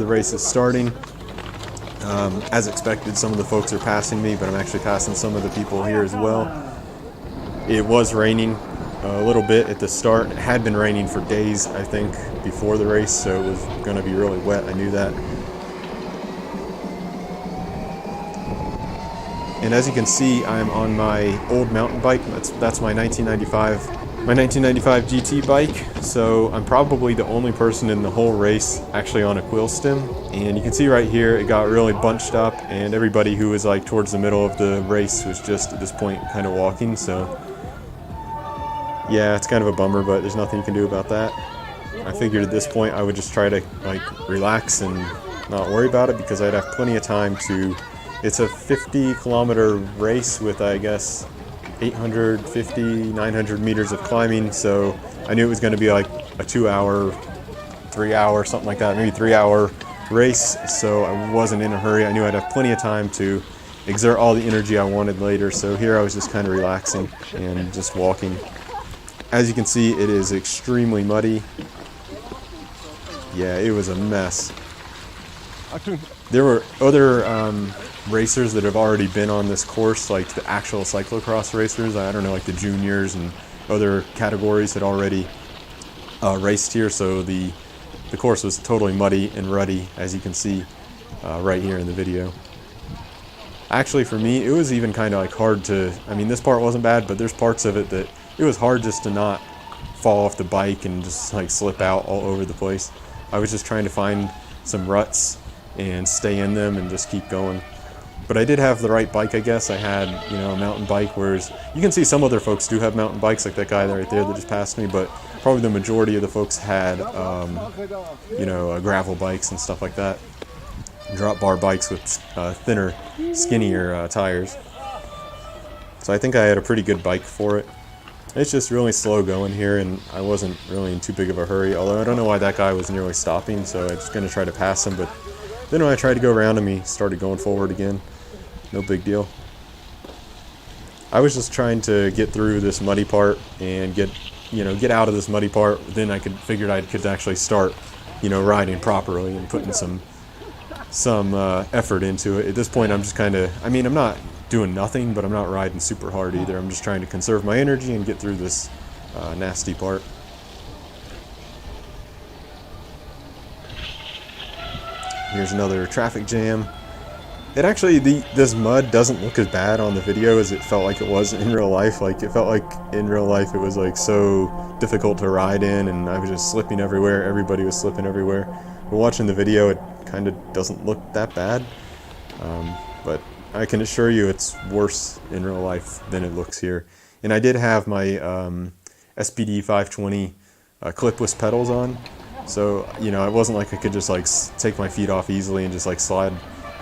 The race is starting. As expected, some of the folks are passing me, but I'm actually passing some of the people here as well. It was raining a little bit at the start. It had been raining for days, I think, before the race, so it was going to be really wet. I knew that. And as you can see, I'm on my old mountain bike. That's my 1995 GT bike. So I'm probably the only person in the whole race actually on a quill stem. And you can see right here, it got really bunched up, and everybody who was like towards the middle of the race was just at this point kind of walking. So yeah, it's kind of a bummer, but there's nothing you can do about that. I figured at this point I would just try to like relax and not worry about it, because I'd have plenty of time to. It's a 50-kilometer race with, I guess, 850, 900 meters of climbing, so I knew it was going to be like a 2-hour, 3-hour, something like that, maybe 3-hour race, so I wasn't in a hurry. I knew I'd have plenty of time to exert all the energy I wanted later, so here I was just kind of relaxing and just walking. As you can see, it is extremely muddy. Yeah, it was a mess. There were other racers that have already been on this course, like the actual cyclocross racers. I don't know, like the juniors and other categories had already raced here, so the course was totally muddy and ruddy, as you can see right here in the video. Actually, for me, it was even kind of like hard to, I mean, this part wasn't bad, but there's parts of it that it was hard just to not fall off the bike and just like slip out all over the place. I was just trying to find some ruts and stay in them and just keep going. But I did have the right bike, I guess. I had, you know, a mountain bike, whereas you can see some other folks do have mountain bikes, like that guy right there that just passed me, but probably the majority of the folks had, you know, gravel bikes and stuff like that. Drop bar bikes with thinner, skinnier tires. So I think I had a pretty good bike for it. It's just really slow going here, and I wasn't really in too big of a hurry, although I don't know why that guy was nearly stopping, so I was going to try to pass him, but then when I tried to go around him, he started going forward again. No big deal. I was just trying to get through this muddy part and get out of this muddy part. Then I figured I could actually start, you know, riding properly and putting some effort into it. At this point, I'm just kind of, I mean, I'm not doing nothing, but I'm not riding super hard either. I'm just trying to conserve my energy and get through this nasty part. Here's another traffic jam. It actually, this mud doesn't look as bad on the video as it felt like it was in real life. Like, it felt like in real life it was like so difficult to ride in, and I was just slipping everywhere. Everybody was slipping everywhere. But watching the video, it kind of doesn't look that bad. But I can assure you it's worse in real life than it looks here. And I did have my SPD 520 clipless pedals on. So, you know, it wasn't like I could just like take my feet off easily and just like slide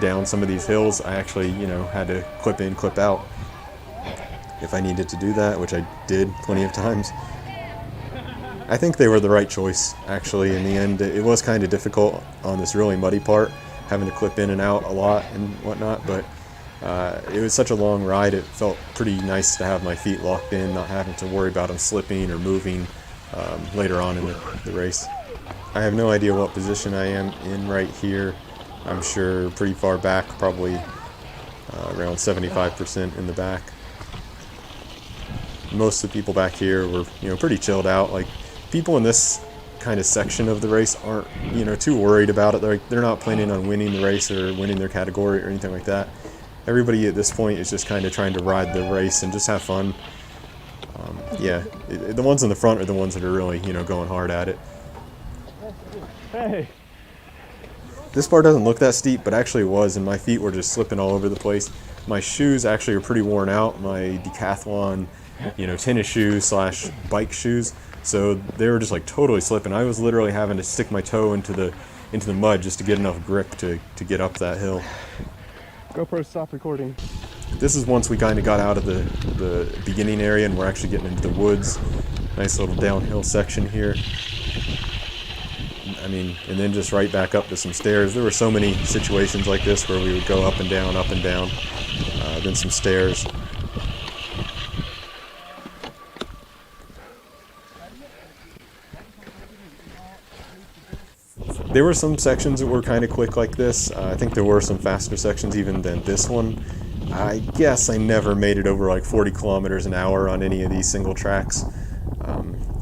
down some of these hills. I actually, you know, had to clip in, clip out if I needed to do that, which I did plenty of times. I think they were the right choice, actually. In the end, it was kind of difficult on this really muddy part, having to clip in and out a lot and whatnot, but it was such a long ride, it felt pretty nice to have my feet locked in, not having to worry about them slipping or moving later on in the race. I have no idea what position I am in right here. I'm sure pretty far back, probably around 75% in the back. Most of the people back here were, you know, pretty chilled out. Like, people in this kind of section of the race aren't, you know, too worried about it. They're not planning on winning the race or winning their category or anything like that. Everybody at this point is just kind of trying to ride the race and just have fun. Yeah, the ones in the front are the ones that are really, you know, going hard at it. Hey. This part doesn't look that steep, but actually it was, and my feet were just slipping all over the place. My shoes actually are pretty worn out. My decathlon, you know, tennis shoes / bike shoes. So they were just like totally slipping. I was literally having to stick my toe into the mud just to get enough grip to get up that hill. GoPro, stop recording. This is once we kind of got out of the beginning area and we're actually getting into the woods. Nice little downhill section here. I mean, and then just right back up to some stairs. There were so many situations like this where we would go up and down, then some stairs. There were some sections that were kind of quick like this. I think there were some faster sections even than this one. I guess I never made it over like 40 kilometers an hour on any of these single tracks.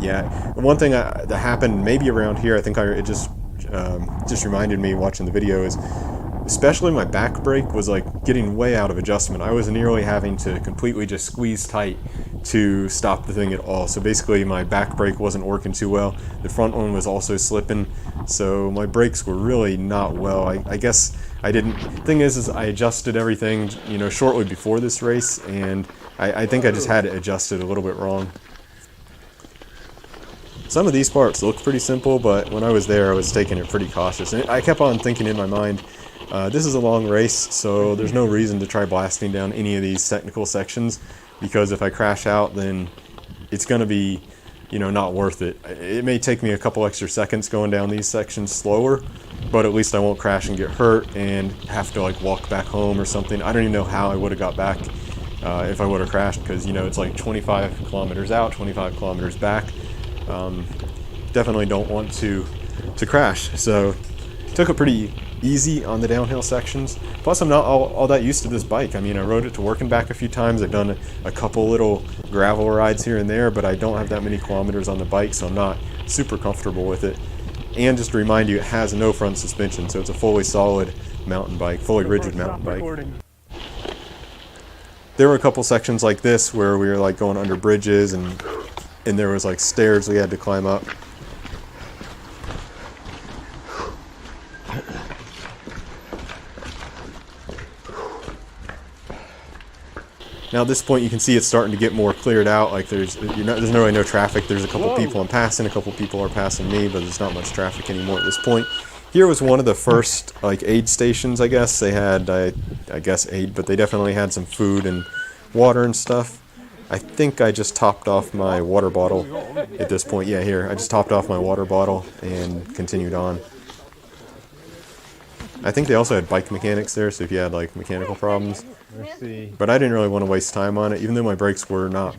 Yeah, one thing that happened maybe around here, I think it just reminded me watching the video, is especially my back brake was like getting way out of adjustment. I was nearly having to completely just squeeze tight to stop the thing at all. So basically my back brake wasn't working too well. The front one was also slipping, so my brakes were really not well. I guess I didn't. Thing is I adjusted everything, you know, shortly before this race, and I think I just had it adjusted a little bit wrong. Some of these parts look pretty simple, but when I was there, I was taking it pretty cautious. And I kept on thinking in my mind, this is a long race, so there's no reason to try blasting down any of these technical sections, because if I crash out, then it's going to be, you know, not worth it. It may take me a couple extra seconds going down these sections slower, but at least I won't crash and get hurt and have to like walk back home or something. I don't even know how I would have got back if I would have crashed, because, you know, it's like 25 kilometers out, 25 kilometers back. Definitely don't want to crash, so took it pretty easy on the downhill sections. Plus I'm not all that used to this bike. I mean, I rode it to work and back a few times. I've done a couple little gravel rides here and there, but I don't have that many kilometers on the bike, so I'm not super comfortable with it. And just to remind you, it has no front suspension, so it's a fully solid mountain bike, fully rigid mountain bike. There were a couple sections like this where we were like going under bridges, and there was like stairs we had to climb up. Now at this point you can see it's starting to get more cleared out. Like there's really no traffic. There's a couple people I'm passing, a couple people are passing me, but there's not much traffic anymore at this point. Here was one of the first like aid stations, I guess. They had, I guess aid, but they definitely had some food and water and stuff. I think I just topped off my water bottle at this point. Yeah, here, I just topped off my water bottle and continued on. I think they also had bike mechanics there, so if you had like mechanical problems. But I didn't really want to waste time on it, even though my brakes were not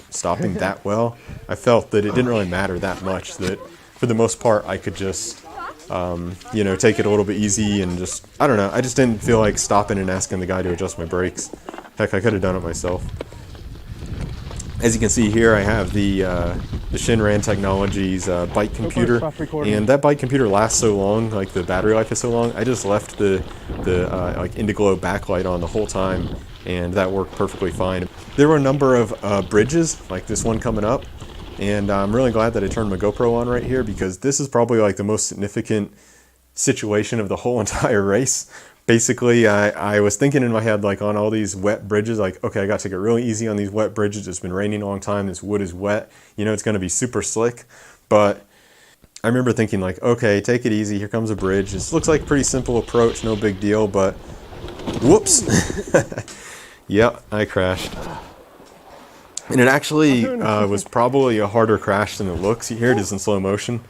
stopping that well. I felt that it didn't really matter that much, that for the most part I could just, you know, take it a little bit easy and just, I don't know, I just didn't feel like stopping and asking the guy to adjust my brakes. Heck, I could have done it myself. As you can see here, I have the Shinran Technologies bike computer, and that bike computer lasts so long, like the battery life is so long. I just left the like Indiglo backlight on the whole time, and that worked perfectly fine. There were a number of bridges, like this one coming up, and I'm really glad that I turned my GoPro on right here, because this is probably like the most significant situation of the whole entire race. Basically, I was thinking in my head, like on all these wet bridges, like, okay, I got to take it really easy on these wet bridges. It's been raining a long time. This wood is wet. You know, it's going to be super slick. But I remember thinking like, okay, take it easy. Here comes a bridge. This looks like a pretty simple approach. No big deal, but whoops. Yep, I crashed. And it actually was probably a harder crash than it looks. Here it is in slow motion.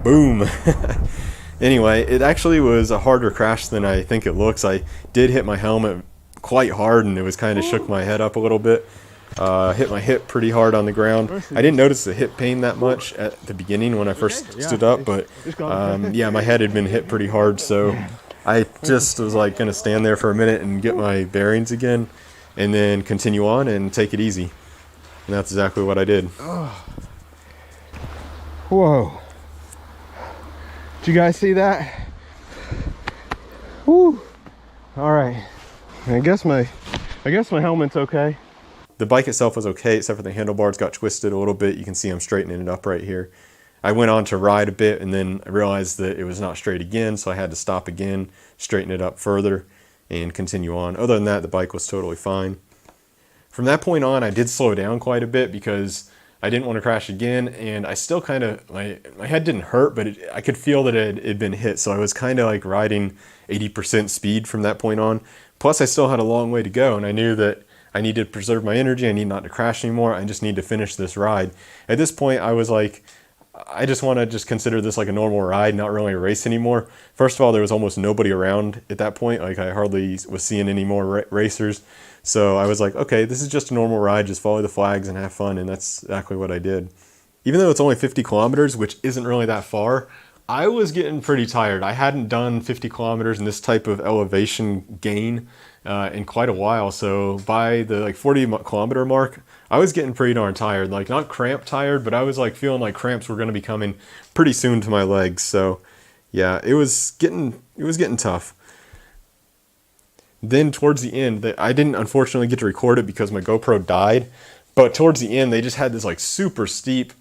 Boom. Anyway, it actually was a harder crash than I think it looks. I did hit my helmet quite hard, and it was kind of shook my head up a little bit. Hit my hip pretty hard on the ground. I didn't notice the hip pain that much at the beginning when I first stood up, but yeah, my head had been hit pretty hard, so I just was like going to stand there for a minute and get my bearings again, and then continue on and take it easy. And that's exactly what I did. Whoa. Did you guys see that? Woo. All right. I guess my helmet's okay. The bike itself was okay, except for the handlebars got twisted a little bit. You can see I'm straightening it up right here. I went on to ride a bit, and then I realized that it was not straight again, so I had to stop again, straighten it up further, and continue on. Other than that, the bike was totally fine. From that point on, I did slow down quite a bit because I didn't want to crash again, and I still kind of, my head didn't hurt, but I could feel that it had been hit, so I was kind of like riding 80% speed from that point on. Plus, I still had a long way to go, and I knew that I needed to preserve my energy. I need not to crash anymore. I just need to finish this ride. At this point, I was like, I just want to just consider this like a normal ride, not really a race anymore. First of all, there was almost nobody around at that point. Like I hardly was seeing any more racers. So I was like, okay, this is just a normal ride. Just follow the flags and have fun. And that's exactly what I did. Even though it's only 50 kilometers, which isn't really that far, I was getting pretty tired. I hadn't done 50 kilometers in this type of elevation gain in quite a while. So by the like 40 kilometer mark, I was getting pretty darn tired. Like not cramp tired, but I was like feeling like cramps were going to be coming pretty soon to my legs. So yeah, it was getting tough. Then towards the end, I didn't unfortunately get to record it because my GoPro died. But towards the end, they just had this like super steep,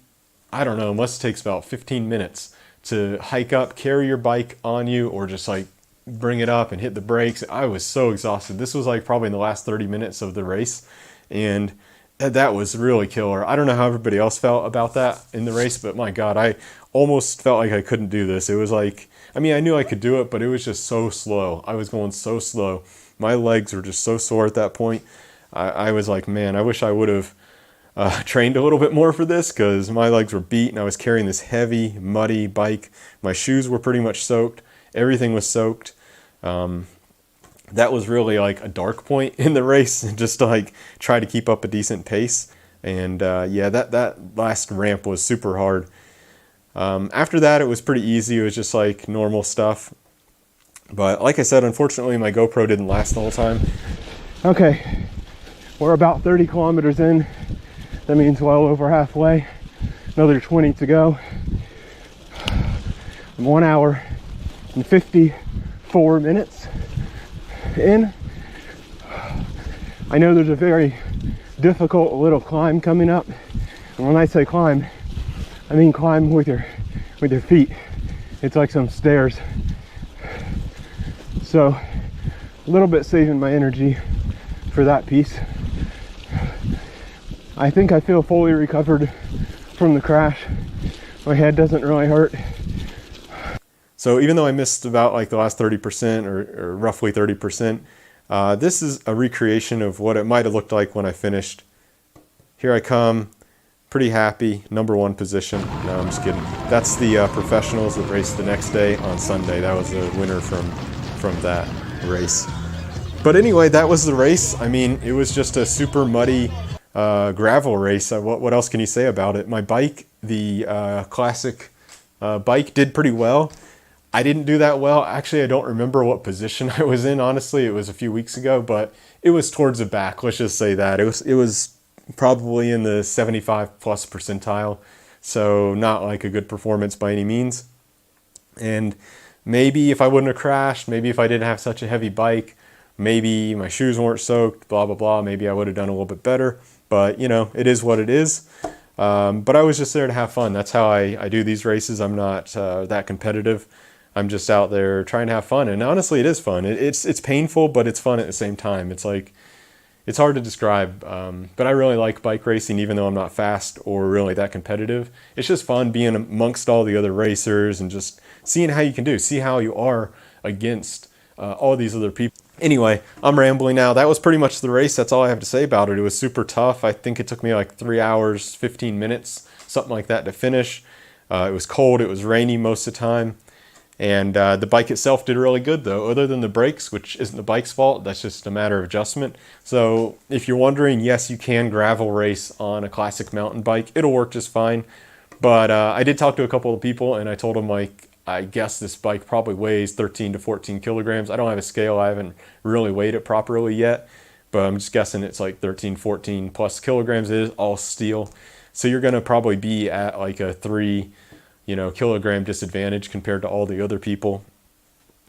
I don't know, must takes about 15 minutes to hike up, carry your bike on you, or just like bring it up and hit the brakes. I was so exhausted. This was like probably in the last 30 minutes of the race. And that was really killer. I don't know how everybody else felt about that in the race, but my God, I almost felt like I couldn't do this. It was like, I mean, I knew I could do it, but it was just so slow. I was going so slow. My legs were just so sore at that point. I was like, man, I wish I would have trained a little bit more for this, because my legs were beat and I was carrying this heavy, muddy bike. My shoes were pretty much soaked. Everything was soaked. That was really like a dark point in the race, just to like try to keep up a decent pace. And yeah, that last ramp was super hard. After that, it was pretty easy. It was just like normal stuff. But like I said, unfortunately, my GoPro didn't last the whole time. Okay, we're about 30 kilometers in. That means well over halfway. Another 20 to go. I'm 1 hour and 54 minutes in. I know there's a very difficult little climb coming up. And when I say climb, I mean climb with your feet. It's like some stairs. So a little bit saving my energy for that piece. I think I feel fully recovered from the crash. My head doesn't really hurt. So even though I missed about like the last 30% or roughly 30%, this is a recreation of what it might have looked like when I finished. Here I come, pretty happy, #1 position. No, I'm just kidding. That's the professionals that raced the next day on Sunday. That was the winner from that race. But anyway, that was the race. I mean, it was just a super muddy gravel race. What else can you say about it? My bike, the classic bike, did pretty well. I didn't do that well. Actually, I don't remember what position I was in, honestly. It was a few weeks ago, but it was towards the back. Let's just say that. It was probably in the 75 plus percentile. So not like a good performance by any means. And maybe if I wouldn't have crashed, maybe if I didn't have such a heavy bike, maybe my shoes weren't soaked, blah, blah, blah. Maybe I would have done a little bit better. But, you know, it is what it is. But I was just there to have fun. That's how I do these races. I'm not that competitive. I'm just out there trying to have fun. And honestly, it is fun. It's painful, but it's fun at the same time. It's like, it's hard to describe. But I really like bike racing, even though I'm not fast or really that competitive. It's just fun being amongst all the other racers and just seeing how you can do, see how you are against all these other people. Anyway, I'm rambling now. That was pretty much the race. That's all I have to say about it. It was super tough. I think it took me like 3 hours, 15 minutes, something like that to finish. It was cold. It was rainy most of the time. And the bike itself did really good though, other than the brakes, which isn't the bike's fault. That's just a matter of adjustment. So if you're wondering, yes, you can gravel race on a classic mountain bike. It'll work just fine. But I did talk to a couple of people and I told them, like, I guess this bike probably weighs 13 to 14 kilograms. I don't have a scale. I haven't really weighed it properly yet, but I'm just guessing it's like 13, 14 plus kilograms. It is all steel. So you're going to probably be at like a 3 kilogram disadvantage compared to all the other people.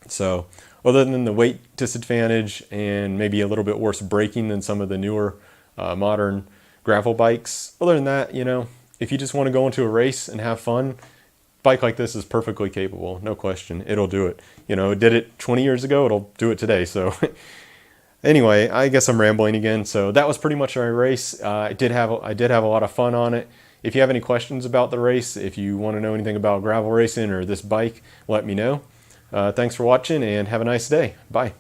So other than the weight disadvantage and maybe a little bit worse braking than some of the newer modern gravel bikes, other than that, if you just want to go into a race and have fun, bike like this is perfectly capable, no question. It'll do it. It did it 20 years ago, it'll do it today. So anyway, I guess I'm rambling again. So that was pretty much our race. I did have a lot of fun on it. If you have any questions about the race, if you want to know anything about gravel racing or this bike, let me know. Thanks for watching and have a nice day. Bye.